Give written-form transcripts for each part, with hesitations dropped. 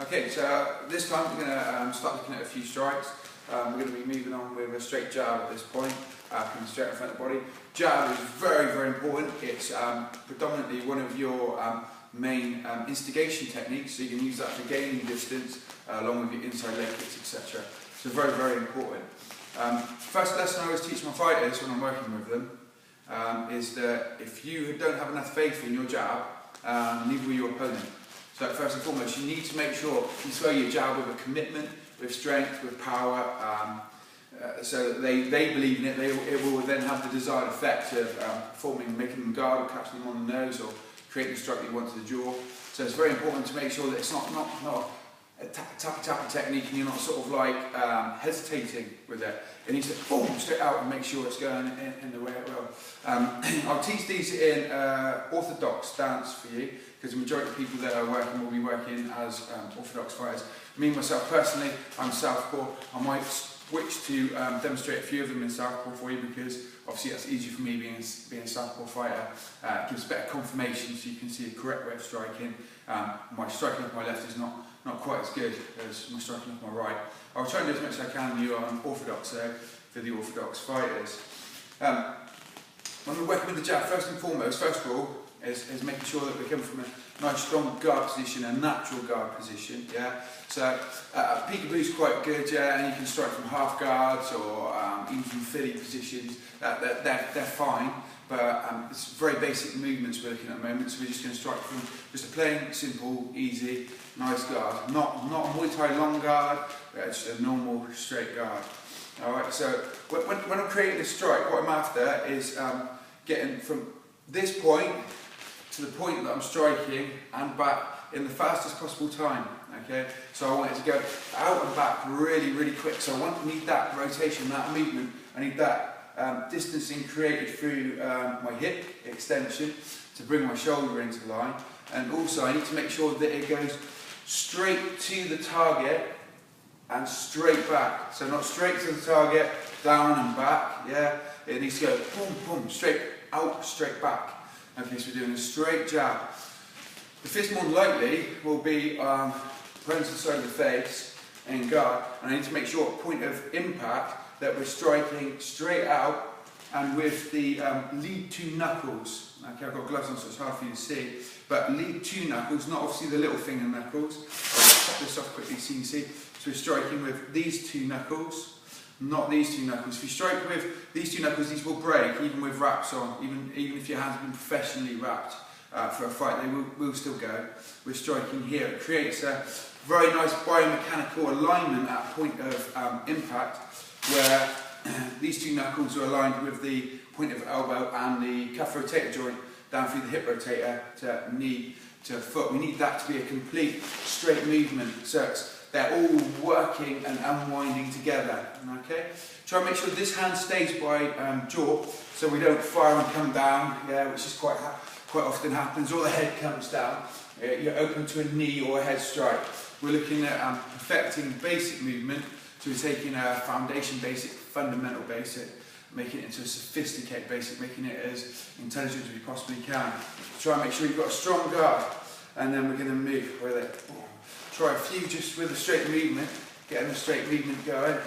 Okay, so this time we're going to start looking at a few strikes. We're going to be moving on with a straight jab at this point, coming straight in front of the body. Jab is very, very important. It's predominantly one of your main instigation techniques, so you can use that for gaining distance along with your inside leg kicks, etc. So very, very important. First lesson I always teach my fighters when I'm working with them is that if you don't have enough faith in your jab, neither will your opponent. So first and foremost, you need to make sure you throw your jab with a commitment, with strength, with power, so that they believe in it. It will then have the desired effect of performing, making them guard or catching them on the nose or creating the strike you want to the jaw. So it's very important to make sure that it's not a tappy technique and you're not sort of like hesitating with it. It needs to boom straight out and make sure it's going in the way it will. I'll teach these in orthodox stance for you, because the majority of people that are working will be working as orthodox fighters. Me myself personally, I'm southpaw. I might switch to demonstrate a few of them in southpaw for you, because obviously that's easier for me being a southpaw fighter. It gives better confirmation so you can see the correct way of striking. My striking off my left is not quite as good as my striking off my right. I'll try and do as much as I can you on orthodox though, for the orthodox fighters. When we're working with the jab, first and foremost, first rule is making sure that we come from a nice strong guard position, a natural guard position, yeah. So peekaboo is quite good, yeah, and you can strike from half guards or even from Philly positions. They're fine, but it's very basic movements we're looking at the moment. So we're just going to strike from just a plain, simple, easy, nice guard, not a Muay Thai long guard, but just a normal straight guard. All right. So when I'm creating this strike, what I'm after is getting from this point to the point that I'm striking and back in the fastest possible time. Okay, so I want it to go out and back really, really quick. So I need that rotation, that movement. I need that distancing created through my hip extension to bring my shoulder into line, and also I need to make sure that it goes straight to the target and straight back. So not straight to the target, down and back. Yeah, it needs to go boom, boom, straight out, straight back. Okay, so we're doing a straight jab. The fist more than likely will be prone to the side of the face in guard, and I need to make sure at point of impact that we're striking straight out and with the lead two knuckles. Okay, I've got gloves on so it's hard for you to see, but lead two knuckles, not obviously the little finger knuckles. I'll pop this off quickly so you can see. So we're striking with these two knuckles, not these two knuckles. If you strike with these two knuckles, these will break even with wraps on, even if your hands have been professionally wrapped for a fight, they will still go. We're striking here. It creates a very nice biomechanical alignment at point of impact, where these two knuckles are aligned with the point of elbow and the calf rotator joint down through the hip rotator to knee to foot. We need that to be a complete straight movement, so they're all working and unwinding together. Okay, try and make sure this hand stays by jaw, so we don't fire and come down, yeah, which is quite often happens, or the head comes down. You're open to a knee or a head strike. We're looking at perfecting basic movement, so we're taking a foundation basic, fundamental basic, making it into a sophisticated basic, making it as intelligent as we possibly can. Try and make sure you've got a strong guard, and then we're going to move with it. Try a few just with a straight movement, getting the straight movement going.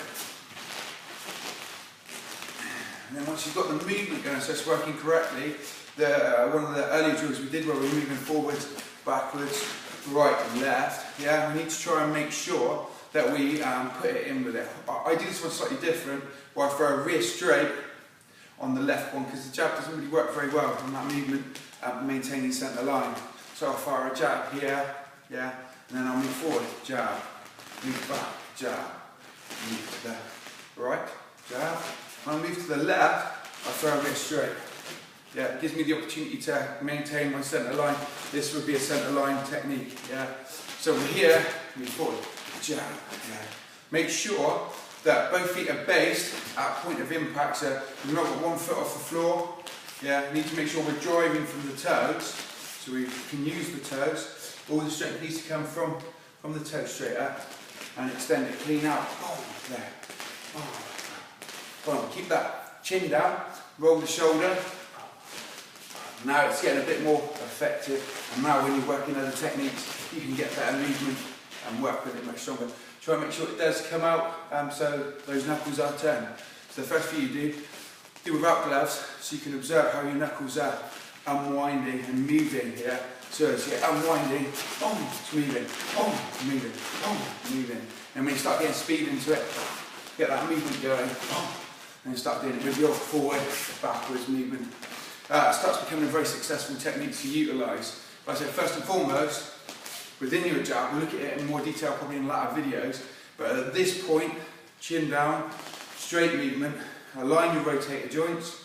And then once you've got the movement going, so it's working correctly, one of the early drills we did where we're moving forwards, backwards, right and left, yeah, we need to try and make sure that we put it in with it. I do this one slightly different, where I throw a rear straight on the left one, because the jab doesn't really work very well on that movement, maintaining centre line. So I'll fire a jab here, yeah, and then I'll move forward, jab, move back, jab, move to the right, jab. When I move to the left, I throw a rear straight. Yeah, it gives me the opportunity to maintain my centre line. This would be a centre line technique, yeah. So we're here, move forward, jab, yeah. Make sure that both feet are based at point of impact, so we've not got one foot off the floor. Yeah, we need to make sure we're driving from the toes, so we can use the toes. All the strength needs to come from the toes straight up, and extend it clean out. Oh, there. Oh, boom. Keep that chin down, roll the shoulder. Now it's getting a bit more effective, and now when you're working other techniques, you can get better movement and work with it much stronger. Try and make sure it does come out so those knuckles are turned. So the first few you do without gloves, so you can observe how your knuckles are unwinding and moving here. So as you're unwinding, it's moving, moving, moving. And when you start getting speed into it, get that movement going, and start doing it with your forward, backwards movement. It starts becoming a very successful technique to utilise. But I said first and foremost, within your jab, we'll look at it in more detail probably in later videos, but at this point, chin down, straight movement, align your rotator joints,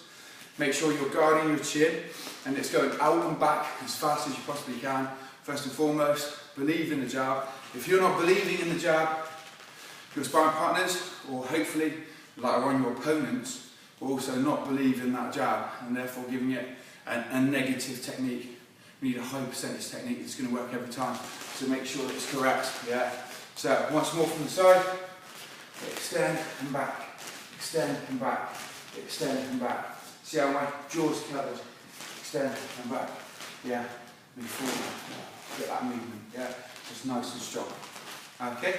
make sure you're guarding your chin and it's going out and back as fast as you possibly can. First and foremost, believe in the jab. If you're not believing in the jab, your sparring partners, or hopefully later on your opponents, will also not believe in that jab and therefore giving it a negative technique. We need a high percentage technique that's going to work every time, so make sure that it's correct. Yeah. So once more from the side, extend and back, extend and back, extend and back. See how my jaw's covered? Extend and back. Yeah. Move forward. Get that movement. Yeah. Just nice and strong. Okay.